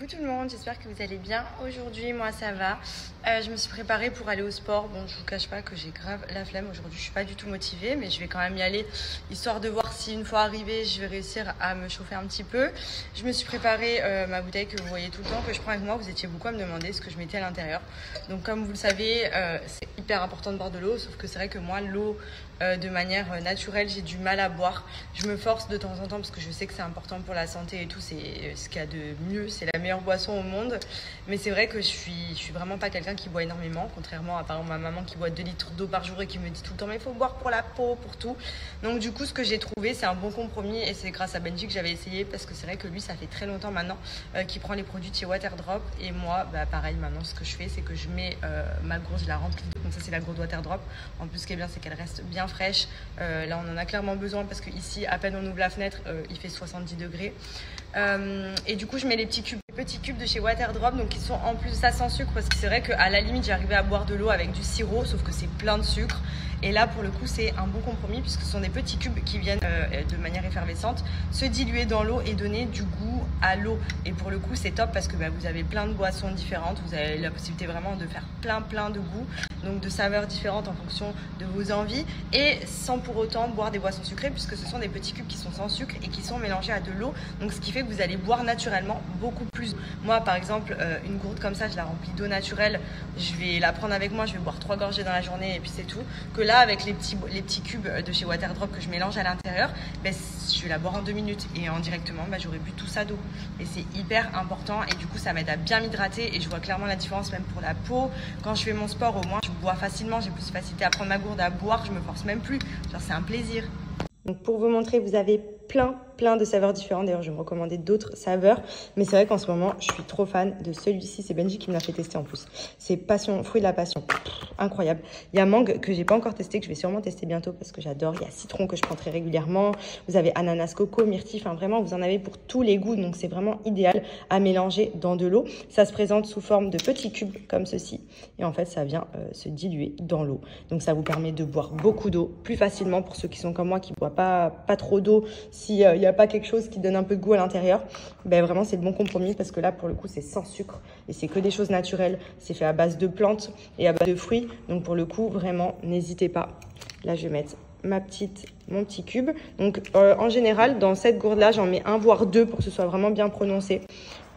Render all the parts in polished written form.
Coucou tout le monde, j'espère que vous allez bien. Aujourd'hui, moi ça va. Je me suis préparée pour aller au sport. Bon, je vous cache pas que j'ai grave la flemme. Aujourd'hui, je suis pas du tout motivée, mais je vais quand même y aller, histoire de voir si une fois arrivée, je vais réussir à me chauffer un petit peu. Je me suis préparée ma bouteille que vous voyez tout le temps, que je prends avec moi. Vous étiez beaucoup à me demander ce que je mettais à l'intérieur. Donc comme vous le savez, c'est hyper important de boire de l'eau, sauf que c'est vrai que moi, l'eau, de manière naturelle, j'ai du mal à boire. Je me force de temps en temps parce que je sais que c'est important pour la santé et tout, c'est ce qu'il y a de mieux, c'est la meilleure boisson au monde. Mais c'est vrai que je suis vraiment pas quelqu'un qui boit énormément, contrairement à par exemple ma maman qui boit 2 litres d'eau par jour et qui me dit tout le temps mais il faut boire pour la peau, pour tout. Donc du coup ce que j'ai trouvé c'est un bon compromis et c'est grâce à Benji que j'avais essayé parce que c'est vrai que lui ça fait très longtemps maintenant qu'il prend les produits de chez Waterdrop et moi pareil maintenant ce que je fais c'est que je mets ma gourde, je la remplis, donc ça c'est la gourde Waterdrop. En plus ce qui est bien c'est qu'elle reste bien fraîche. Là on en a clairement besoin parce que ici à peine on ouvre la fenêtre il fait 70 degrés. Et du coup je mets les petits cubes de chez Waterdrop, donc qui sont en plus de ça sans sucre parce que c'est vrai qu'à la limite j'arrivais à boire de l'eau avec du sirop sauf que c'est plein de sucre et là pour le coup c'est un bon compromis puisque ce sont des petits cubes qui viennent de manière effervescente se diluer dans l'eau et donner du goût à l'eau et pour le coup c'est top parce que vous avez plein de boissons différentes, vous avez la possibilité vraiment de faire plein de goûts, donc de saveurs différentes en fonction de vos envies et sans pour autant boire des boissons sucrées puisque ce sont des petits cubes qui sont sans sucre et qui sont mélangés à de l'eau, donc ce qui fait que vous allez boire naturellement beaucoup plus. Moi par exemple une gourde comme ça je la remplis d'eau naturelle, je vais la prendre avec moi, je vais boire 3 gorgées dans la journée et puis c'est tout, que là avec les petits cubes de chez Waterdrop que je mélange à l'intérieur, je vais la boire en 2 minutes et indirectement j'aurais bu tout ça d'eau et c'est hyper important et du coup ça m'aide à bien m'hydrater et je vois clairement la différence même pour la peau. Quand je fais mon sport au moins je bois facilement, j'ai plus de facilité à prendre ma gourde, à boire, je me force même plus, genre c'est un plaisir. Donc pour vous montrer, vous avez plein de saveurs différentes. D'ailleurs, je vais me recommander d'autres saveurs. Mais c'est vrai qu'en ce moment, je suis trop fan de celui-ci. C'est Benji qui me l'a fait tester en plus. C'est passion, fruit de la passion. Incroyable. Il y a mangue que j'ai pas encore testé, que je vais sûrement tester bientôt parce que j'adore. Il y a citron que je prends très régulièrement. Vous avez ananas, coco, myrtille. Enfin, vraiment, vous en avez pour tous les goûts. Donc, c'est vraiment idéal à mélanger dans de l'eau. Ça se présente sous forme de petits cubes comme ceci. Et en fait, ça vient se diluer dans l'eau. Donc, ça vous permet de boire beaucoup d'eau plus facilement pour ceux qui sont comme moi, qui boivent pas trop d'eau. S'il n'y a pas quelque chose qui donne un peu de goût à l'intérieur, vraiment c'est le bon compromis parce que là pour le coup c'est sans sucre et c'est que des choses naturelles, c'est fait à base de plantes et à base de fruits, donc pour le coup vraiment n'hésitez pas. Là je vais mettre mon petit cube, donc en général dans cette gourde là j'en mets 1 voire 2 pour que ce soit vraiment bien prononcé,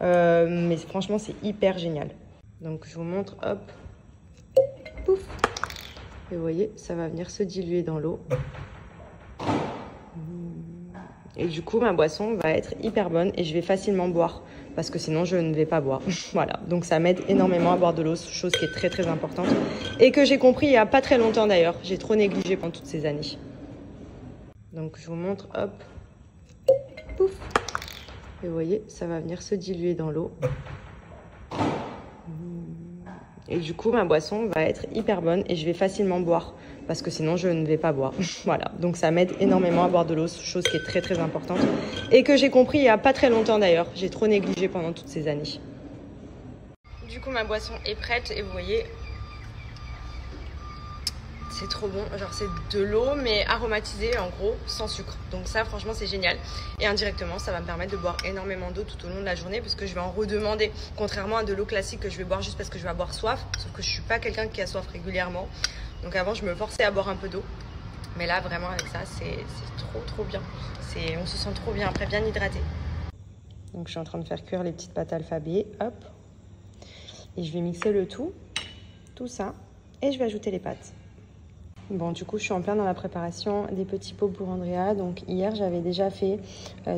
mais franchement c'est hyper génial. Donc je vous montre, hop, pouf, et vous voyez ça va venir se diluer dans l'eau. Et du coup, ma boisson va être hyper bonne et je vais facilement boire parce que sinon, je ne vais pas boire. Voilà, donc ça m'aide énormément à boire de l'eau, chose qui est très importante et que j'ai compris il n'y a pas très longtemps d'ailleurs. J'ai trop négligé pendant toutes ces années. Donc, je vous montre, hop, pouf. Et vous voyez, ça va venir se diluer dans l'eau. Et du coup, ma boisson va être hyper bonne et je vais facilement boire parce que sinon, je ne vais pas boire. Voilà, donc ça m'aide énormément à boire de l'eau, chose qui est très importante et que j'ai compris il n'y a pas très longtemps d'ailleurs. J'ai trop négligé pendant toutes ces années. Du coup, ma boisson est prête et vous voyez, c'est trop bon. Genre, c'est de l'eau mais aromatisée en gros, sans sucre. Donc ça, franchement, c'est génial. Et indirectement, ça va me permettre de boire énormément d'eau tout au long de la journée parce que je vais en redemander. Contrairement à de l'eau classique que je vais boire juste parce que je vais avoir soif. Sauf que je suis pas quelqu'un qui a soif régulièrement. Donc avant, je me forçais à boire un peu d'eau. Mais là, vraiment, avec ça, c'est trop bien. On se sent trop bien, après bien hydraté. Donc je suis en train de faire cuire les petites pâtes alphabet. Hop. Et je vais mixer le tout ça. Et je vais ajouter les pâtes. Bon, du coup, je suis en plein dans la préparation des petits pots pour Andrea. Donc, hier, j'avais déjà fait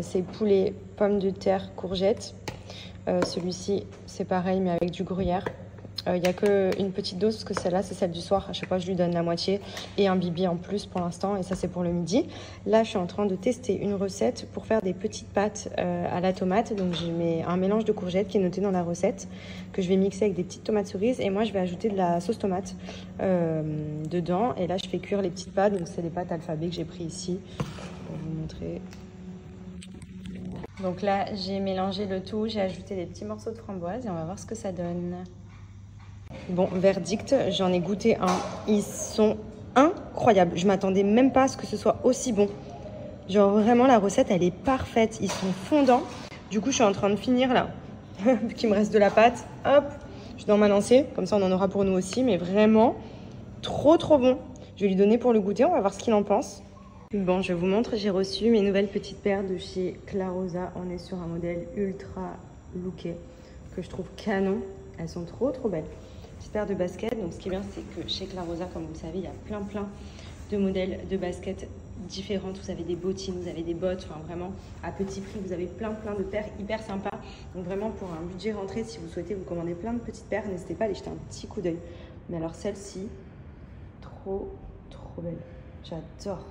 ces poulets pommes de terre courgettes. Celui-ci, c'est pareil, mais avec du gruyère. Il n'y a qu'une petite dose, parce que celle-là, c'est celle du soir. À chaque fois, je lui donne la moitié et un bibi en plus pour l'instant. Et ça, c'est pour le midi. Là, je suis en train de tester une recette pour faire des petites pâtes à la tomate. Donc, j'ai mis un mélange de courgettes qui est noté dans la recette, que je vais mixer avec des petites tomates cerises. Et moi, je vais ajouter de la sauce tomate dedans. Et là, je fais cuire les petites pâtes. Donc, c'est les pâtes alphabet que j'ai pris ici. Je vais vous montrer. Donc là, j'ai mélangé le tout. J'ai ajouté des petits morceaux de framboise et on va voir ce que ça donne. Bon, verdict, j'en ai goûté un. Ils sont incroyables. Je m'attendais même pas à ce que ce soit aussi bon. Genre vraiment, la recette, elle est parfaite. Ils sont fondants. Du coup, je suis en train de finir là qu'il me reste de la pâte. Hop, je dois m'en lancer. Comme ça, on en aura pour nous aussi. Mais vraiment, trop bon. Je vais lui donner pour le goûter. On va voir ce qu'il en pense. Bon, je vous montre. J'ai reçu mes nouvelles petites paires de chez Clarosa. On est sur un modèle ultra looké que je trouve canon. Elles sont trop belles. Petite paire de baskets. Donc, ce qui est bien, c'est que chez Clarosa, comme vous le savez, il y a plein de modèles de baskets différentes. Vous avez des bottines, vous avez des bottes, enfin vraiment à petit prix. Vous avez plein de paires hyper sympas. Donc vraiment pour un budget rentré, si vous souhaitez vous commander plein de petites paires, n'hésitez pas à aller jeter un petit coup d'œil. Mais alors celle-ci, trop belle. J'adore.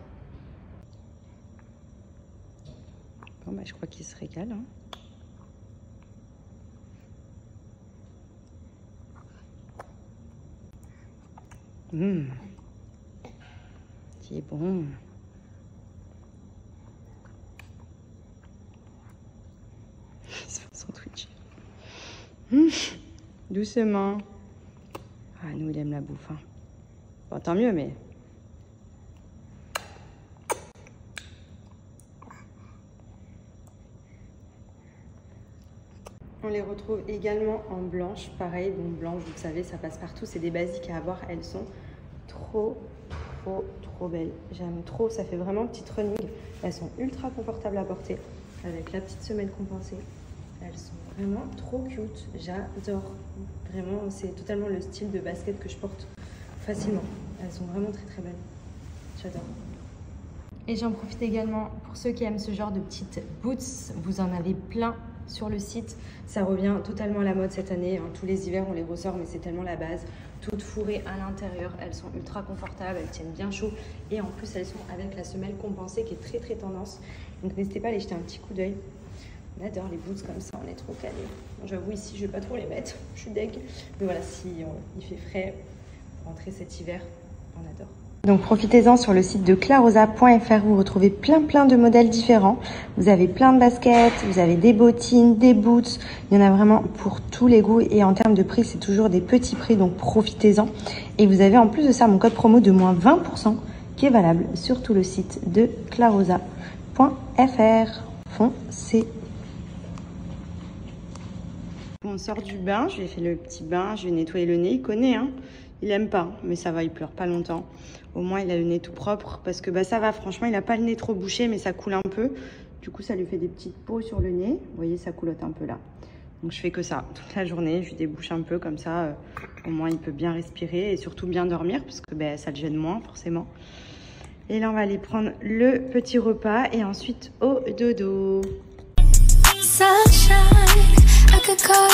Bon bah je crois qu'il se régale. Hein. C'est bon. Il se fait son Twitch. Doucement. Ah, nous, il aime la bouffe. Hein. Bon, tant mieux, mais... On les retrouve également en blanche. Pareil, bon, blanche, vous le savez, ça passe partout. C'est des basiques à avoir. Elles sont trop belles. J'aime trop. Ça fait vraiment petite running. Elles sont ultra confortables à porter. Avec la petite semelle compensée. Elles sont vraiment trop cute. J'adore. Vraiment, c'est totalement le style de basket que je porte facilement. Elles sont vraiment très belles. J'adore. Et j'en profite également pour ceux qui aiment ce genre de petites boots. Vous en avez plein sur le site. Ça revient totalement à la mode cette année. Hein. Tous les hivers, on les ressort, mais c'est tellement la base. Toutes fourrées à l'intérieur. Elles sont ultra confortables. Elles tiennent bien chaud. Et en plus, elles sont avec la semelle compensée qui est très tendance. Donc, n'hésitez pas à aller jeter un petit coup d'œil. On adore les boots comme ça. On est trop calés. Bon, j'avoue, ici, je ne vais pas trop les mettre. Je suis deg. Mais voilà, si il fait frais pour rentrer cet hiver, on adore. Donc profitez-en sur le site de clarosa.fr, vous retrouvez plein de modèles différents. Vous avez plein de baskets, vous avez des bottines, des boots. Il y en a vraiment pour tous les goûts et en termes de prix, c'est toujours des petits prix, donc profitez-en. Et vous avez en plus de ça mon code promo de moins 20% qui est valable sur tout le site de clarosa.fr. Foncez. On sort du bain, je lui ai fait le petit bain, je lui ai nettoyé le nez, il connaît, hein. Il aime pas, mais ça va, il pleure pas longtemps. Au moins, il a le nez tout propre parce que bah, ça va, franchement, il a pas le nez trop bouché, mais ça coule un peu. Du coup, ça lui fait des petites peaux sur le nez. Vous voyez, ça coulotte un peu là. Donc, je fais que ça toute la journée. Je lui débouche un peu comme ça. Au moins, il peut bien respirer et surtout bien dormir parce que bah, ça le gêne moins, forcément. Et là, on va aller prendre le petit repas et ensuite au dodo. Sunshine, I could call